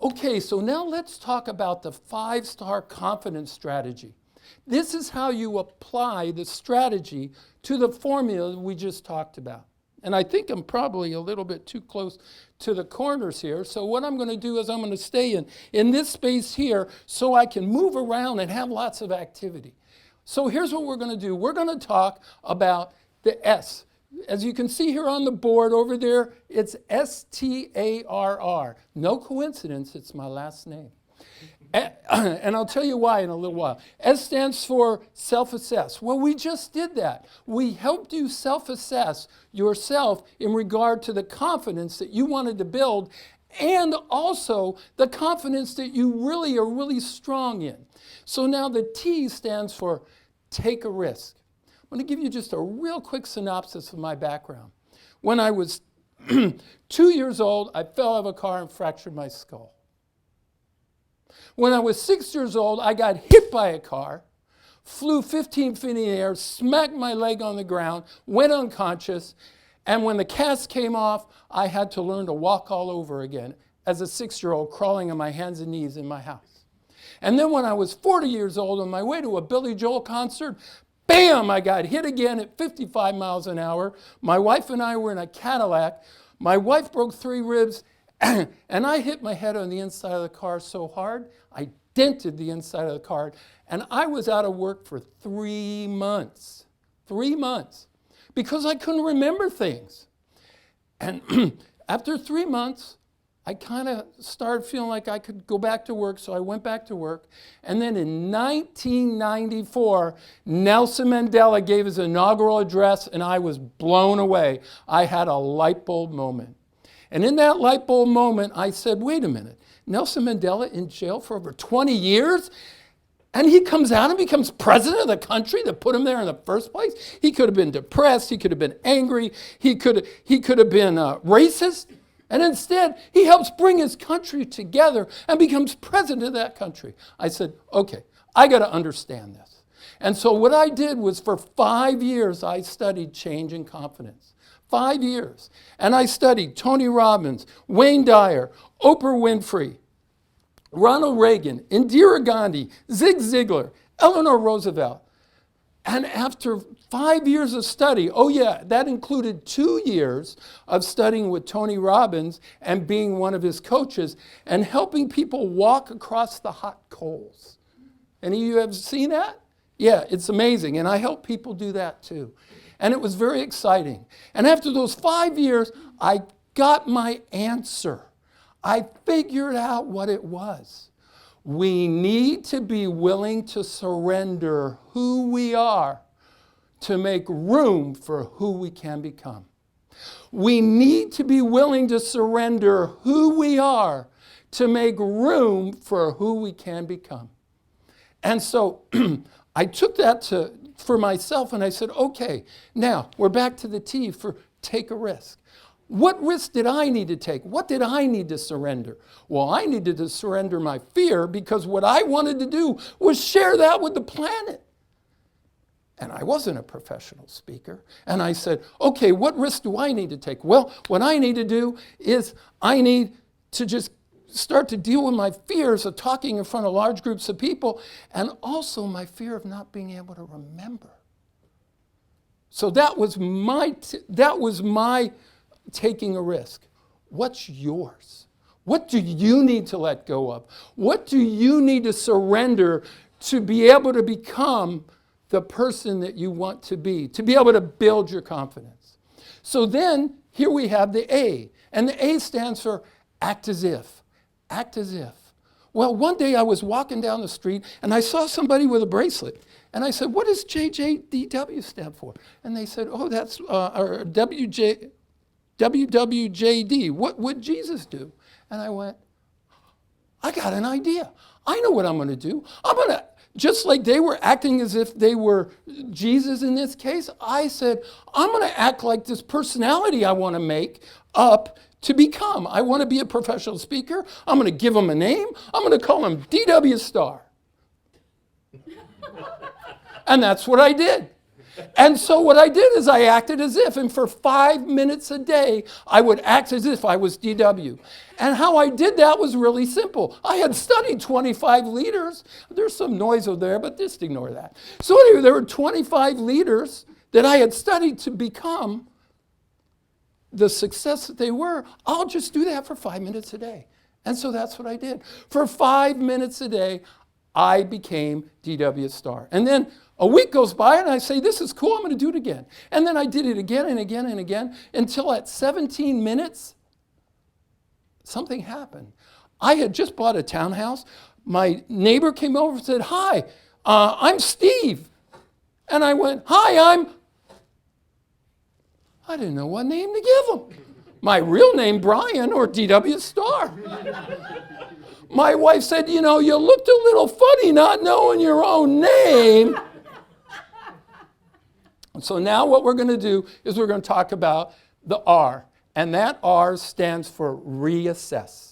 Okay, so now let's talk about the 5-star confidence strategy. This is how you apply the strategy to the formula we just talked about. And I think I'm probably a little bit too close to the corners here. So what I'm going to do is I'm going to stay in this space here so I can move around and have lots of activity. So here's what we're going to do. We're going to talk about the S. As you can see here on the board over there, it's S-T-A-R-R. No coincidence, it's my last name. And I'll tell you why in a little while. S stands for self-assess. Well, we just did that. We helped you self-assess yourself in regard to the confidence that you wanted to build and also the confidence that you really are really strong in. So now the T stands for take a risk. I'm going to give you just a real quick synopsis of my background. When I was 2 years old, I fell out of a car and fractured my skull. When I was 6 years old, I got hit by a car, flew 15 feet in the air, smacked my leg on the ground, went unconscious, and when the cast came off, I had to learn to walk all over again as a 6-year-old crawling on my hands and knees in my house. And then when I was 40 years old on my way to a Billy Joel concert, bam, I got hit again at 55 miles an hour. My wife and I were in a Cadillac. My wife broke 3 ribs, and I hit my head on the inside of the car so hard, I dented the inside of the car, and I was out of work for 3 months. 3 months. Because I couldn't remember things. And after 3 months, I kind of started feeling like I could go back to work, so I went back to work. And then in 1994, Nelson Mandela gave his inaugural address, and I was blown away. I had a light bulb moment. And in that light bulb moment, I said, wait a minute, Nelson Mandela in jail for over 20 years? And he comes out and becomes president of the country that put him there in the first place? He could have been depressed, he could have been angry, he could have been racist. And instead, he helps bring his country together and becomes president of that country. I said, okay, I got to understand this. And so what I did was for 5 years, I studied change and confidence. 5 years. And I studied Tony Robbins, Wayne Dyer, Oprah Winfrey, Ronald Reagan, Indira Gandhi, Zig Ziglar, Eleanor Roosevelt. And after 5 years of study, oh yeah, that included 2 years of studying with Tony Robbins and being one of his coaches and helping people walk across the hot coals. Any of you have seen that? Yeah, it's amazing. And I help people do that too. And it was very exciting. And after those 5 years, I got my answer. I figured out what it was. We need to be willing to surrender who we are to make room for who we can become. We need to be willing to surrender who we are to make room for who we can become. And so I took that for myself and I said, okay, now we're back to the T for take a risk. What risk did I need to take? What did I need to surrender? Well, I needed to surrender my fear because what I wanted to do was share that with the planet. And I wasn't a professional speaker. And I said, okay, what risk do I need to take? Well, what I need to do is I need to just start to deal with my fears of talking in front of large groups of people and also my fear of not being able to remember. So that was my taking a risk. What's yours? What do you need to let go of? What do you need to surrender to be able to become the person that you want to be able to build your confidence? So then here we have the A, and the A stands for act as if. Act as if. Well, one day I was walking down the street and I saw somebody with a bracelet. And I said, what does JJDW stand for? And they said, oh, that's or WWJD. What would Jesus do? And I went, I got an idea. I know what I'm going to do. I'm going to, just like they were acting as if they were Jesus in this case, I said, I'm going to act like this personality I want to make up to become. I want to be a professional speaker. I'm going to give him a name. I'm going to call him DW Star. And that's what I did. And so what I did is I acted as if, and for 5 minutes a day, I would act as if I was DW. And how I did that was really simple. I had studied 25 leaders. There's some noise over there, but just ignore that. So anyway, there were 25 leaders that I had studied to become the success that they were. I'll just do that for 5 minutes a day. And so that's what I did. For 5 minutes a day, I became DW Star. And then a week goes by and I say, this is cool, I'm going to do it again. And then I did it again and again and again until at 17 minutes, something happened. I had just bought a townhouse. My neighbor came over and said, hi, I'm Steve. And I went, hi, I didn't know what name to give him. My real name, Brian, or DW Star. My wife said, you know, you looked a little funny not knowing your own name. So now what we're going to do is we're going to talk about the R. And that R stands for reassess.